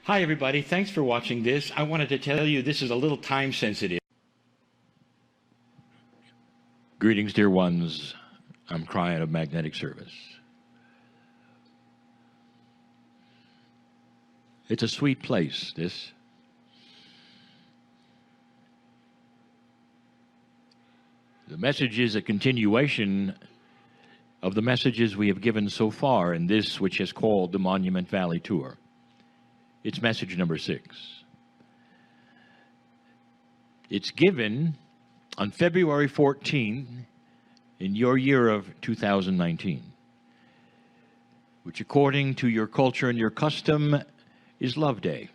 Hi, everybody. Thanks for watching this. I wanted to tell you this is a little time sensitive. Greetings, dear ones. I'm Kryon of Magnetic Service. It's a sweet place, this. The message is a continuation of the messages we have given so far in this which is called the Monument Valley Tour. It's message number 6. It's given on February 14 in your year of 2019, which according to your culture and your custom is Love Day.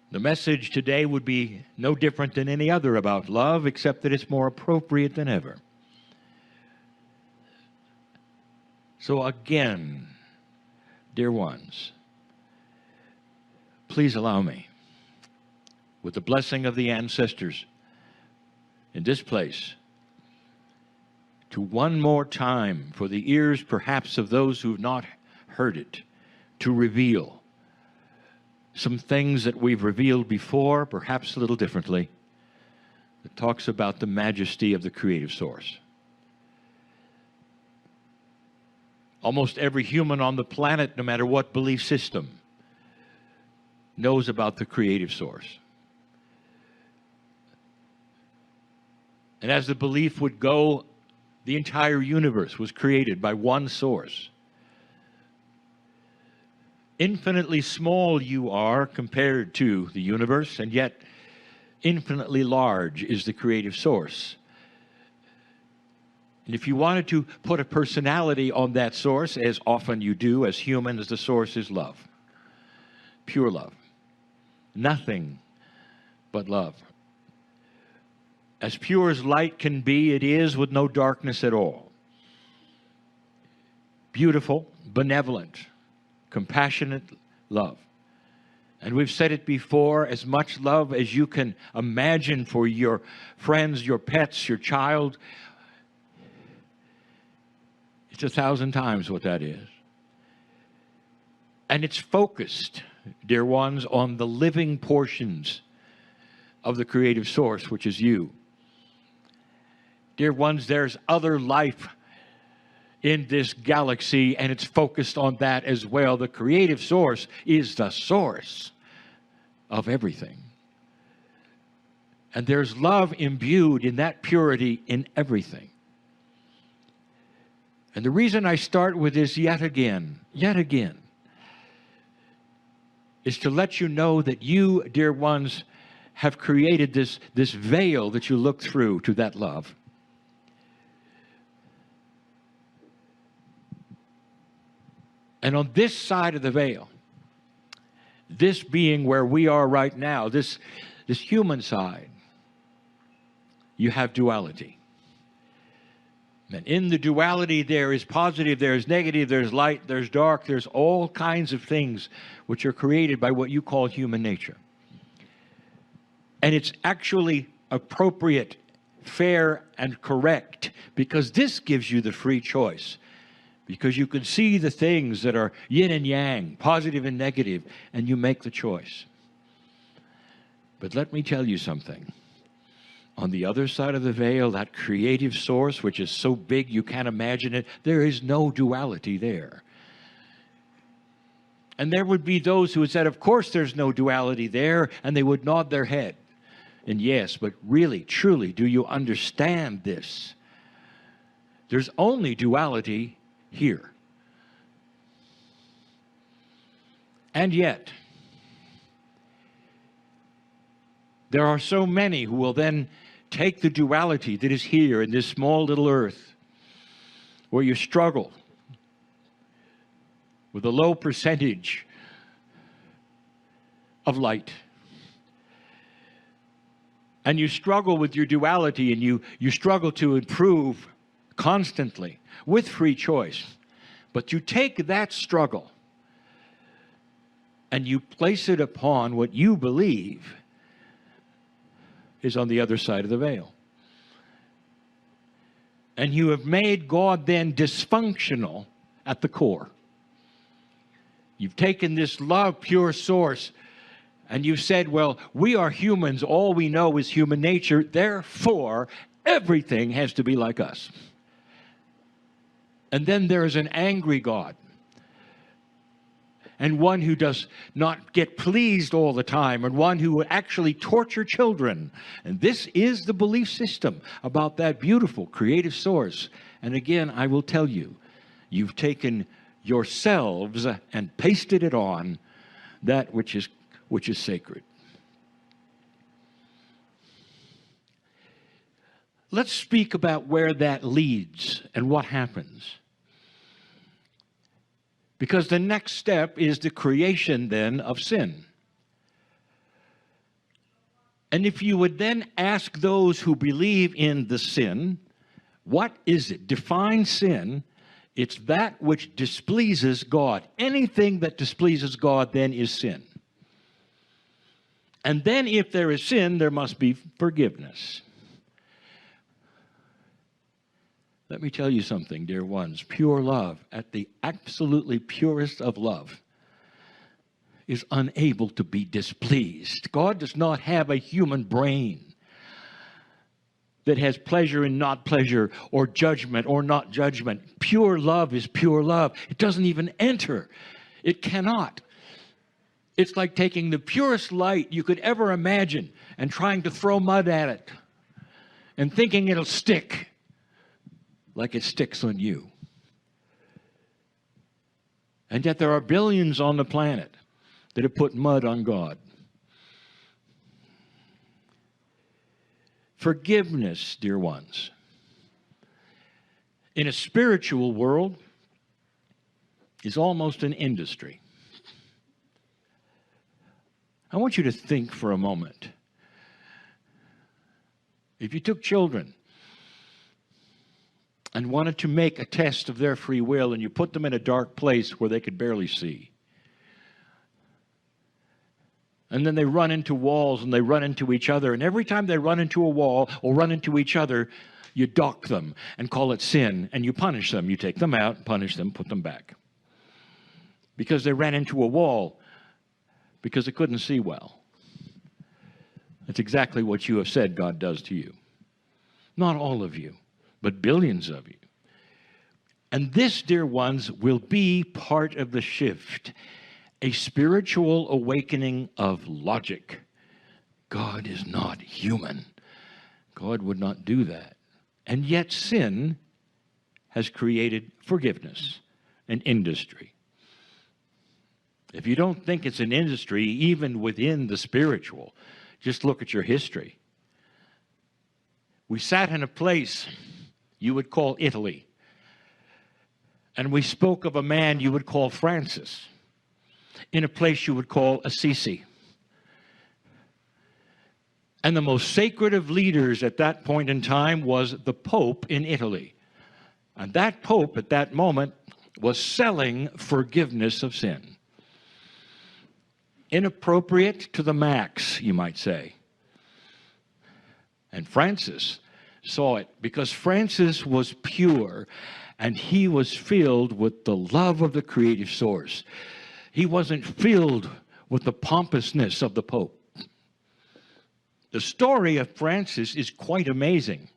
The message today would be no different than any other about love, except that it's more appropriate than ever. So again, dear ones, please allow me, with the blessing of the ancestors in this place, to one more time, for the ears perhaps of those who have not heard it, to reveal some things that we've revealed before, perhaps a little differently, that talks about the majesty of the creative source. Almost every human on the planet, no matter what belief system, knows about the creative source. And as the belief would go, the entire universe was created by one source. Infinitely small you are compared to the universe, and yet infinitely large is the creative source. And if you wanted to put a personality on that source, as often you do as humans, the source is love. Pure love. Nothing but love. As pure as light can be, it is with no darkness at all. Beautiful, benevolent, compassionate love. And we've said it before, as much love as you can imagine for your friends, your pets, your child. It's 1,000 times what that is. And it's focused, dear ones, on the living portions of the creative source, which is you. Dear ones, there's other life in this galaxy, and it's focused on that as well. The creative source is the source of everything. And there's love imbued in that purity in everything. And the reason I start with this yet again, is to let you know that you, dear ones, have created this veil that you look through to that love. And on this side of the veil, this being where we are right now, this human side, you have duality. And in the duality, there is positive, there is negative, there's light, there's dark, there's all kinds of things which are created by what you call human nature. And it's actually appropriate, fair, and correct, because this gives you the free choice. Because you can see the things that are yin and yang, positive and negative, and you make the choice. But let me tell you something. On the other side of the veil, that creative source, which is so big you can't imagine it, there is no duality there. And there would be those who would say, of course there's no duality there, and they would nod their head. And yes, but really, truly, do you understand this? There's only duality here. And yet, there are so many who will then take the duality that is here in this small little earth, where you struggle with a low percentage of light. And you struggle with your duality, and you struggle to improve constantly with free choice. But you take that struggle and you place it upon what you believe is on the other side of the veil. And you have made God then dysfunctional at the core. You've taken this love, pure source, and you've said, well, we are humans. All we know is human nature. Therefore, everything has to be like us. And then there is an angry God, and one who does not get pleased all the time, and one who would actually torture children. And this is the belief system about that beautiful creative source. And again, I will tell you, you've taken yourselves and pasted it on that which is sacred. Let's speak about where that leads and what happens. Because the next step is the creation then of sin. And if you would then ask those who believe in the sin, what is it? Define sin. It's that which displeases God. Anything that displeases God then is sin. And then if there is sin, there must be forgiveness. Let me tell you something, dear ones. Pure love, at the absolutely purest of love, is unable to be displeased. God does not have a human brain that has pleasure and not pleasure, or judgment or not judgment. Pure love is pure love. It doesn't even enter. It cannot. It's like taking the purest light you could ever imagine and trying to throw mud at it and thinking it'll stick like it sticks on you. And yet there are billions on the planet that have put mud on God. Forgiveness, dear ones, in a spiritual world is almost an industry. I want you to think for a moment. If you took children and wanted to make a test of their free will, and you put them in a dark place where they could barely see, and then they run into walls and they run into each other, and every time they run into a wall or run into each other, you dock them and call it sin, and you punish them. You take them out, punish them, put them back. Because they ran into a wall because they couldn't see well. That's exactly what you have said God does to you. Not all of you, but billions of you. And this, dear ones, will be part of the shift, a spiritual awakening of logic. God is not human. God would not do that. And yet sin has created forgiveness, an industry. If you don't think it's an industry, even within the spiritual, just look at your history. We sat in a place you would call Italy, and we spoke of a man you would call Francis, in a place you would call Assisi. And the most sacred of leaders at that point in time was the Pope in Italy. And that Pope at that moment was selling forgiveness of sin. Inappropriate to the max, you might say. And Francis saw it because Francis was pure and he was filled with the love of the creative source. He wasn't filled with the pompousness of the Pope. The story of Francis is quite amazing.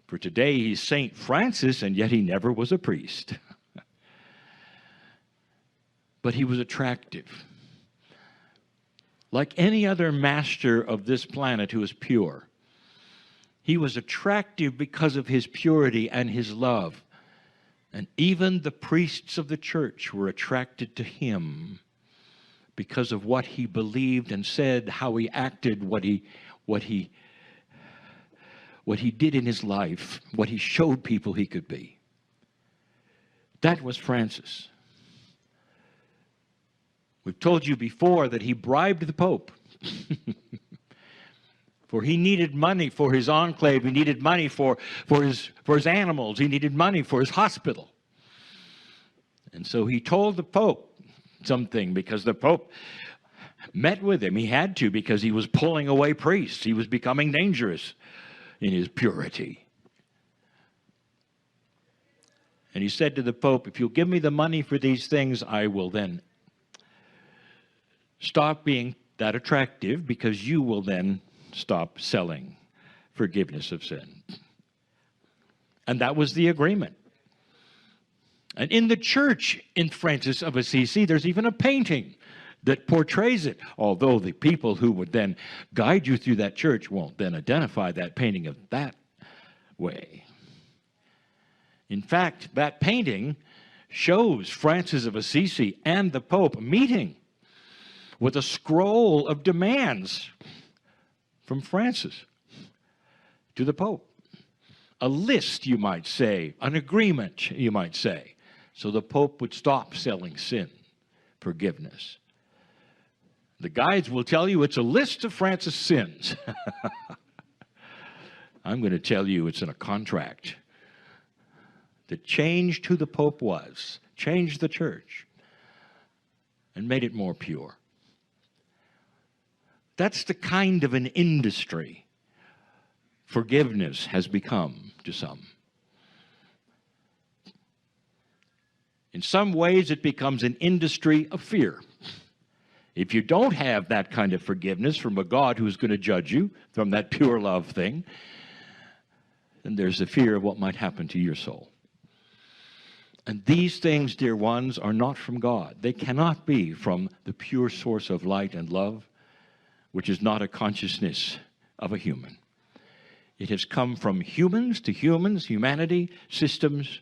For today he's Saint Francis, and yet he never was a priest. But he was attractive. Like any other master of this planet who is pure, he was attractive because of his purity and his love. And even the priests of the church were attracted to him because of what he believed and said, how he acted, what he did in his life, what he showed people he could be. That was Francis. We've told you before that he bribed the Pope. For he needed money for his enclave. He needed money for his animals. He needed money for his hospital. And so he told the Pope something, because the Pope met with him. He had to, because he was pulling away priests. He was becoming dangerous in his purity. And he said to the Pope, if you'll give me the money for these things, I will then stop being that attractive, because you will then stop selling forgiveness of sin. And that was the agreement. And in the church in Francis of Assisi, there's even a painting that portrays it, although the people who would then guide you through that church won't then identify that painting of that way. In fact, that painting shows Francis of Assisi and the Pope meeting with a scroll of demands from Francis to the Pope. A list, you might say, an agreement, you might say. So the Pope would stop selling sin forgiveness. The guides will tell you it's a list of Francis' sins. I'm going to tell you it's in a contract. The change who the Pope was, changed the church, and made it more pure. That's the kind of an industry forgiveness has become to some. In some ways, it becomes an industry of fear. If you don't have that kind of forgiveness from a God who's going to judge you from that pure love thing, then there's the fear of what might happen to your soul. And these things, dear ones, are not from God. They cannot be from the pure source of light and love, which is not a consciousness of a human. It has come from humans to humans, humanity, systems.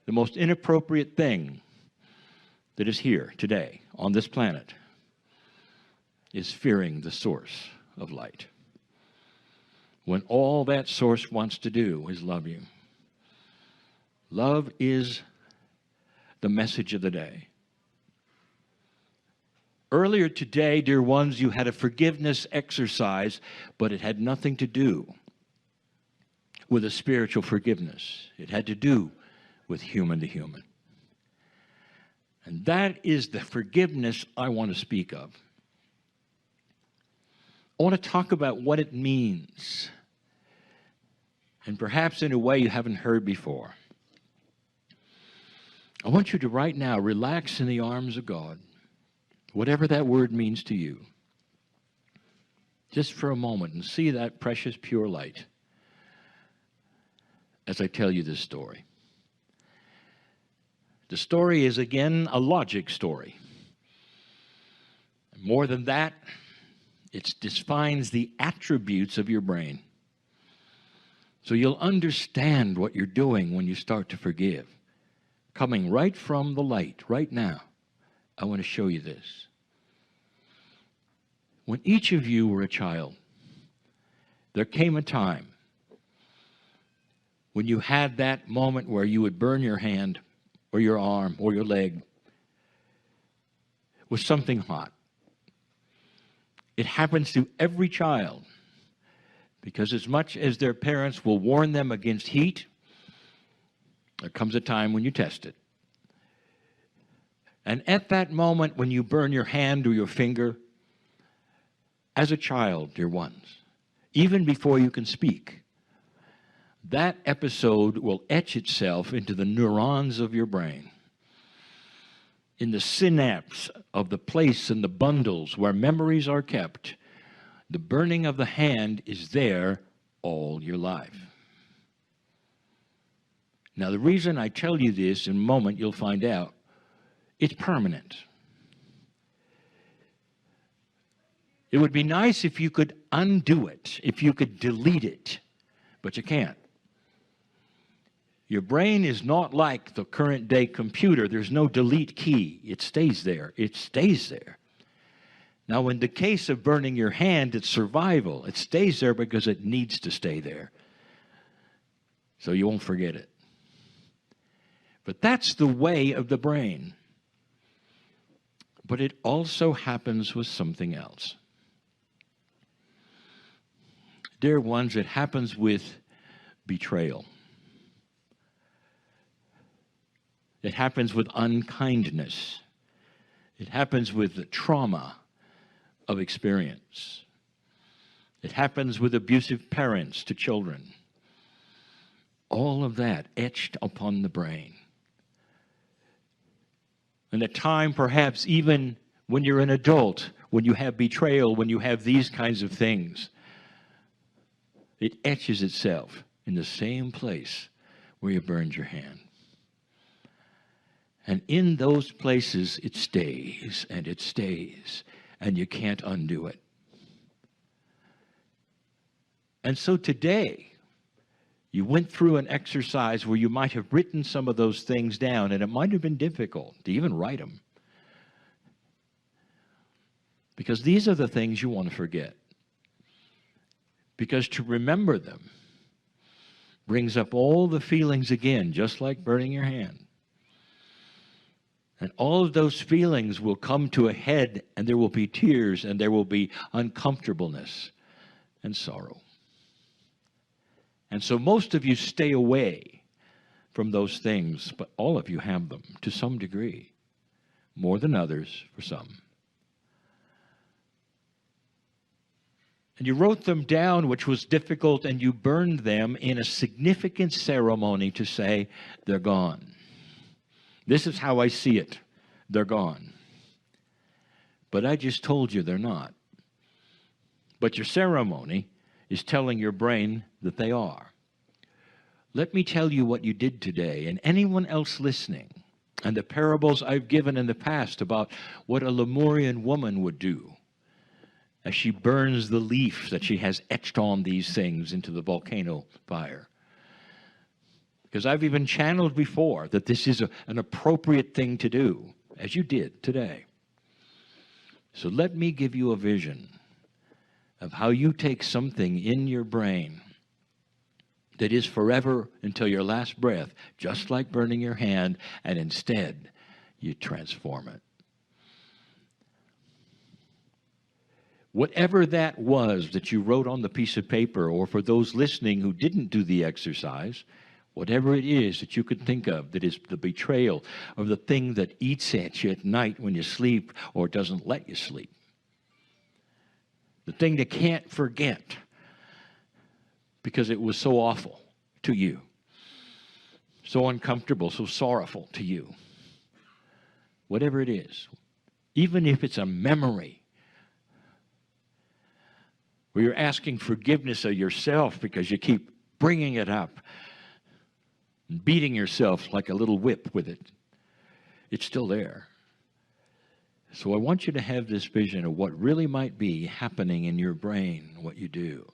The most inappropriate thing that is here today on this planet is fearing the source of light, when all that source wants to do is love you. Love is the message of the day. Earlier today, dear ones, you had a forgiveness exercise, but it had nothing to do with a spiritual forgiveness. It had to do with human to human. And that is the forgiveness I want to speak of. I want to talk about what it means, and perhaps in a way you haven't heard before. I want you to right now relax in the arms of God, whatever that word means to you, just for a moment, and see that precious pure light as I tell you this story. The story is, again, a logic story. More than that, it defines the attributes of your brain. So you'll understand what you're doing when you start to forgive. Coming right from the light, right now, I want to show you this. When each of you were a child, there came a time when you had that moment where you would burn your hand or your arm or your leg with something hot. It happens to every child, because as much as their parents will warn them against heat, there comes a time when you test it. And at that moment when you burn your hand or your finger, as a child, dear ones, even before you can speak, that episode will etch itself into the neurons of your brain, in the synapse of the place and the bundles where memories are kept. The burning of the hand is there all your life. Now, the reason I tell you this, in a moment you'll find out, it's permanent. It would be nice if you could undo it, if you could delete it, but you can't. Your brain is not like the current day computer. There's no delete key. It stays there. It stays there. Now, in the case of burning your hand, it's survival. It stays there because it needs to stay there, so you won't forget it. But that's the way of the brain. But it also happens with something else. Dear ones, it happens with betrayal. It happens with unkindness. It happens with the trauma of experience. It happens with abusive parents to children. All of that etched upon the brain. And the time perhaps even when you're an adult, when you have betrayal, when you have these kinds of things, it etches itself in the same place where you burned your hand. And in those places, it stays, and you can't undo it. And so today, you went through an exercise where you might have written some of those things down, and it might have been difficult to even write them. Because these are the things you want to forget. Because to remember them brings up all the feelings again, just like burning your hand. And all of those feelings will come to a head, and there will be tears, and there will be uncomfortableness and sorrow. And so most of you stay away from those things, but all of you have them to some degree, more than others for some. And you wrote them down, which was difficult, and you burned them in a significant ceremony to say, they're gone. This is how I see it. They're gone. But I just told you they're not. But your ceremony is telling your brain that they are. Let me tell you what you did today, and anyone else listening, and the parables I've given in the past about what a Lemurian woman would do as she burns the leaf that she has etched on these things into the volcano fire. Because I've even channeled before that this is an appropriate thing to do, as you did today. So let me give you a vision of how you take something in your brain that is forever until your last breath, just like burning your hand, and instead you transform it. Whatever that was that you wrote on the piece of paper, or for those listening who didn't do the exercise, whatever it is that you could think of that is the betrayal of the thing that eats at you at night when you sleep or doesn't let you sleep, the thing that can't forget because it was so awful to you, so uncomfortable, so sorrowful to you, whatever it is, even if it's a memory where you're asking forgiveness of yourself because you keep bringing it up and beating yourself like a little whip with it, it's still there. So I want you to have this vision of what really might be happening in your brain, what you do.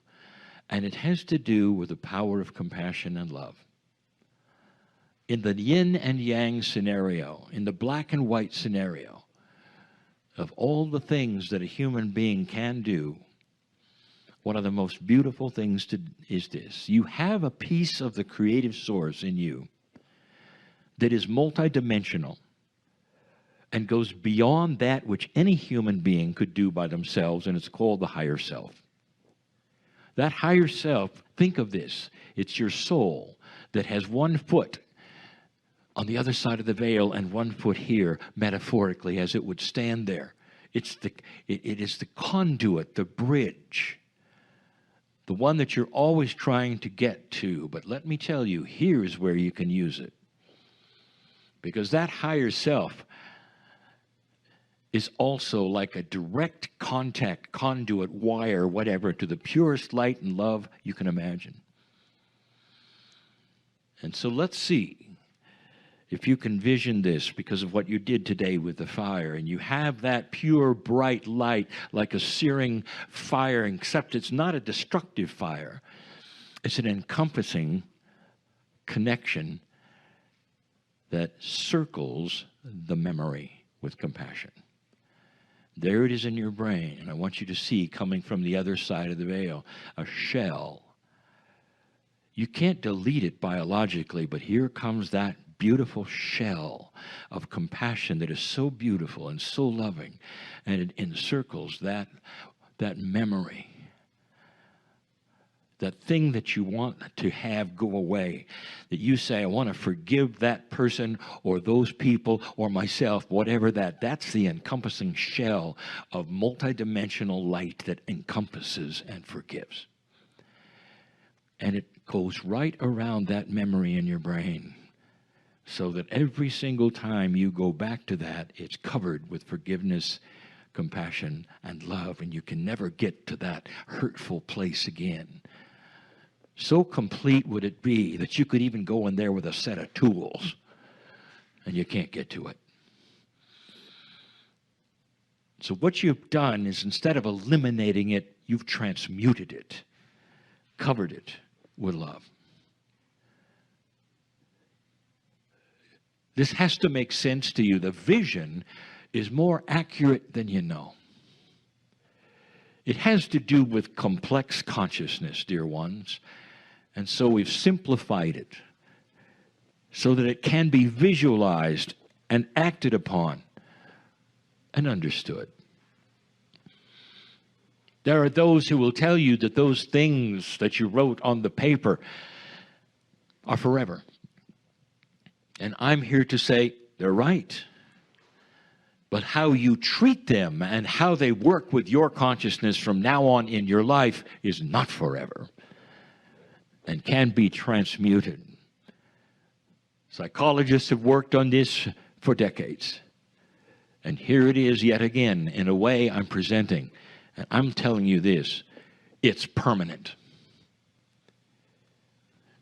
And it has to do with the power of compassion and love. In the yin and yang scenario, in the black and white scenario, of all the things that a human being can do, one of the most beautiful things is this. You have a piece of the creative source in you that is multidimensional and goes beyond that which any human being could do by themselves, and it's called the higher self. That higher self, think of this, it's your soul that has one foot on the other side of the veil and one foot here, metaphorically, as it would stand there. It is the conduit, the bridge, the one that you're always trying to get to. But let me tell you, here's where you can use it. Because that higher self is also like a direct contact, conduit, wire, whatever, to the purest light and love you can imagine. And so let's see if you can vision this because of what you did today with the fire, and you have that pure, bright light like a searing fire, except it's not a destructive fire. It's an encompassing connection that circles the memory with compassion. There it is in your brain, and I want you to see, coming from the other side of the veil, a shell. You can't delete it biologically, but here comes that beautiful shell of compassion that is so beautiful and so loving, and it encircles that memory, that thing that you want to have go away, that you say, I want to forgive that person or those people or myself, whatever that's the encompassing shell of multidimensional light that encompasses and forgives. And it goes right around that memory in your brain. so that every single time you go back to that, it's covered with forgiveness, compassion, and love, and you can never get to that hurtful place again. So complete would it be that you could even go in there with a set of tools, and you can't get to it. So what you've done is, instead of eliminating it, you've transmuted it, covered it with love. This has to make sense to you. The vision is more accurate than you know. It has to do with complex consciousness, dear ones. And so we've simplified it so that it can be visualized and acted upon and understood. There are those who will tell you that those things that you wrote on the paper are forever. And I'm here to say they're right. But how you treat them and how they work with your consciousness from now on in your life is not forever and can be transmuted. Psychologists have worked on this for decades. And here it is yet again, in a way I'm presenting. And I'm telling you this, it's permanent.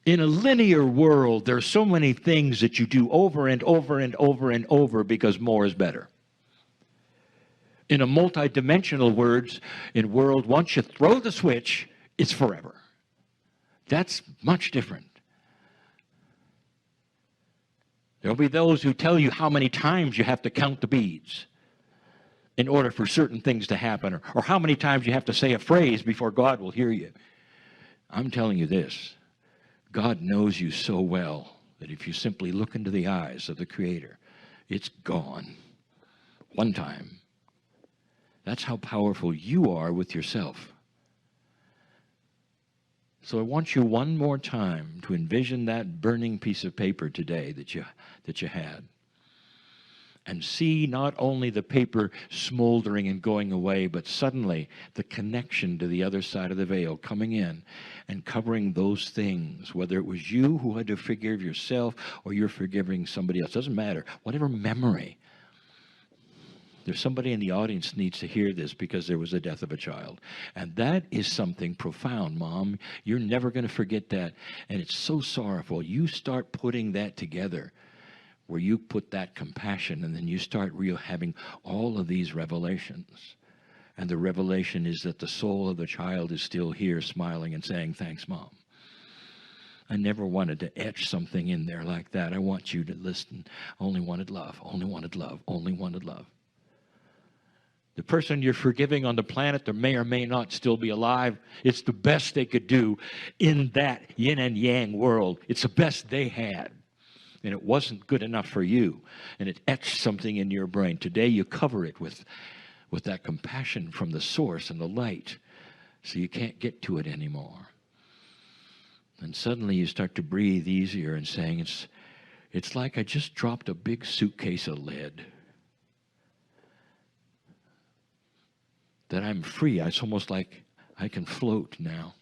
In a linear world, there are so many things that you do over and over and over and over because more is better. In a multidimensional world, once you throw the switch, it's forever. That's much different. There'll be those who tell you how many times you have to count the beads in order for certain things to happen, or how many times you have to say a phrase before God will hear you. I'm telling you this. God knows you so well that if you simply look into the eyes of the Creator, it's gone. One time. That's how powerful you are with yourself. So I want you one more time to envision that burning piece of paper today that you had. And see not only the paper smoldering and going away, but suddenly the connection to the other side of the veil coming in and covering those things, whether it was you who had to forgive yourself or you're forgiving somebody else. Doesn't matter. Whatever memory. There's somebody in the audience needs to hear this because there was the death of a child. And that is something profound, Mom. You're never going to forget that. And it's so sorrowful. You start putting that together, where you put that compassion, and then you start having all of these revelations. And the revelation is that the soul of the child is still here smiling and saying, thanks, Mom. I never wanted to etch something in there like that. I want you to listen. Only wanted love, only wanted love, only wanted love. The person you're forgiving on the planet, they may or may not still be alive. It's the best they could do in that yin and yang world. It's the best they had. And it wasn't good enough for you. And it etched something in your brain. Today you cover it with that compassion from the source and the light. So you can't get to it anymore. And suddenly you start to breathe easier and saying, it's like I just dropped a big suitcase of lead. That I'm free. It's almost like I can float now.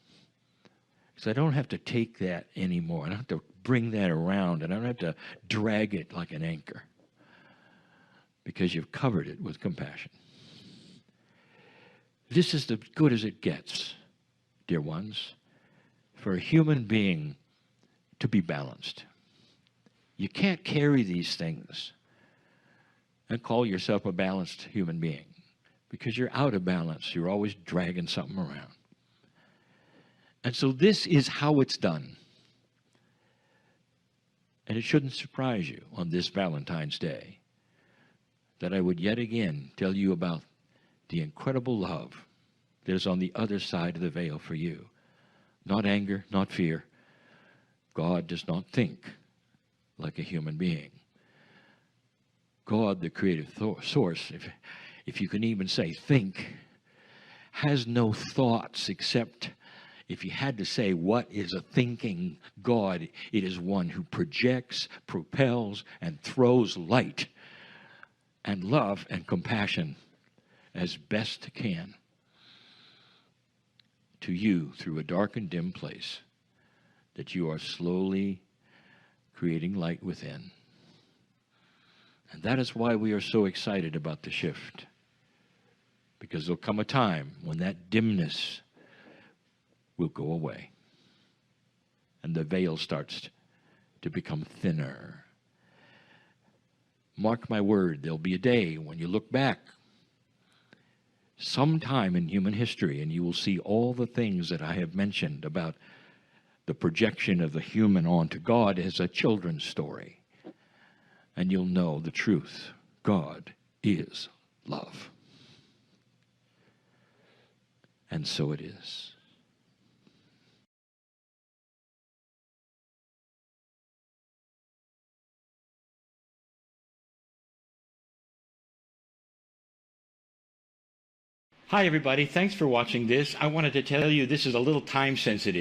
Because I don't have to take that anymore. I don't have to bring that around, and I don't have to drag it like an anchor. Because you've covered it with compassion. This is as good as it gets, dear ones, for a human being to be balanced. You can't carry these things and call yourself a balanced human being. Because you're out of balance. You're always dragging something around. And so this is how it's done. And it shouldn't surprise you on this Valentine's Day that I would yet again tell you about the incredible love that is on the other side of the veil for you. Not anger, not fear. God does not think like a human being. God, the creative source, if you can even say think, has no thoughts except, if you had to say what is a thinking God, it is one who projects, propels, and throws light and love and compassion as best can to you through a dark and dim place that you are slowly creating light within. And that is why we are so excited about the shift. Because there'll come a time when that dimness will go away. And the veil starts to become thinner. Mark my word, there'll be a day when you look back sometime in human history and you will see all the things that I have mentioned about the projection of the human onto God as a children's story. And you'll know the truth. God is love. And so it is. Hi, everybody. Thanks for watching this. I wanted to tell you this is a little time sensitive.